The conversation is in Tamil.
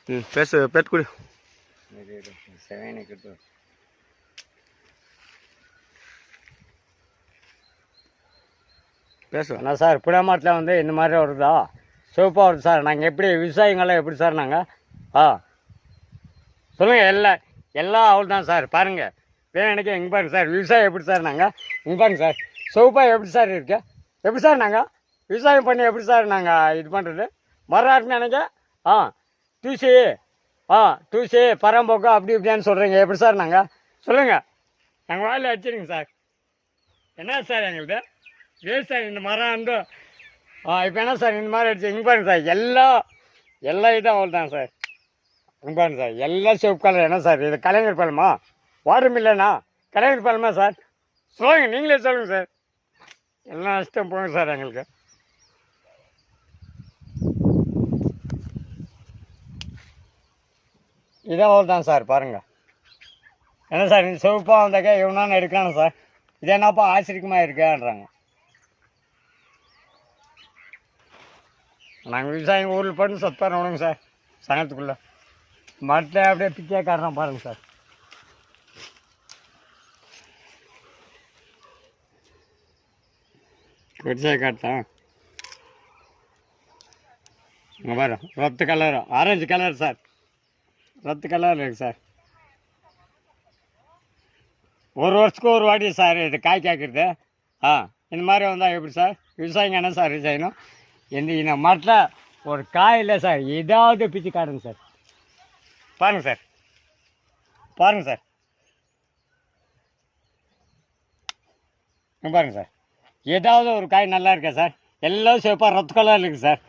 பேசு பெட் கொடு பேசு. அண்ணா சார் புளியமரத்தில் வந்து இந்த மாதிரி வருதா சிவப்பாக வருது சார். நாங்கள் எப்படி விவசாயிங்களாம் எப்படி சார் நாங்கள் சொல்லுங்கள். எல்லாம் அவள் தான் சார். பாருங்கள் எனக்கு எங்கே பாருங்க சார் விவசாயம் எப்படி சார் நாங்கள் இங்கே பாருங்க சார் சிவப்பாக எப்படி சார் இருக்கு எப்படி சார் நாங்கள் விவசாயம் பண்ணி எப்படி சார் நாங்கள் இது பண்ணுறது மரம் நினைக்க தூசி தூசி பரம்போக்கு அப்படி இப்படின்னு சொல்கிறீங்க எப்படி சார் நாங்கள் சொல்லுங்கள். நாங்கள் வாயில் அடிச்சிருங்க சார். என்ன சார் எங்களுக்கு விவசாயம் இந்த மரம் வந்து இப்போ என்ன சார் இந்த மாதிரி அடிச்சு இங்கே பாருங்க சார் எல்லா இதுவும் அவள் தான் சார். இங்கே பாருங்க சார் எல்லாம் சிவப்பு கலர். என்ன சார் இது கலைஞர் பழமா வாட்டர் மில்லனா கலைஞர் பழமா சார் சொல்லுங்கள் நீங்களே சொல்லுங்கள் சார். எல்லாம் நஷ்டம் போங்க சார் எங்களுக்கு. இதான் அவள் தான் சார் பாருங்கள். என்ன சார் இந்த சிவப்பாக வந்தாக்கா இவனான்னு எடுக்கணும் சார். இது என்னப்பா ஆச்சரியமாக இருக்கான்றாங்க. நாங்கள் விவசாயம் ஊரில் போட்டு சத்தாரம் விடுங்க சார் சங்கத்துக்குள்ளே மரத்தை அப்படியே பிச்சையாக காரணம் பாருங்கள் சார். பிச்சையாக காட்டுதான் இங்கே பாரு ரத்து கலர் ஆரஞ்சு கலர் சார். ரத்து கலர் இருக்குது சார். ஒரு வருஷத்துக்கு ஒரு வாட்டி சார் இது காய் காய்க்கிறது. இந்த மாதிரி வந்தால் எப்படி சார் விவசாயிங்க என்ன சார் செய்யணும். இந்த மரத்தில் ஒரு காய் இல்லை சார். ஏதாவது பிச்சு காட்டுங்க சார். பாருங்கள் சார் பாருங்கள் சார் பாருங்கள் சார் ஏதாவது ஒரு காய் நல்லா இருக்கா சார். எல்லாம் சிவப்பாக ரத்து கலர் இருக்குது சார்.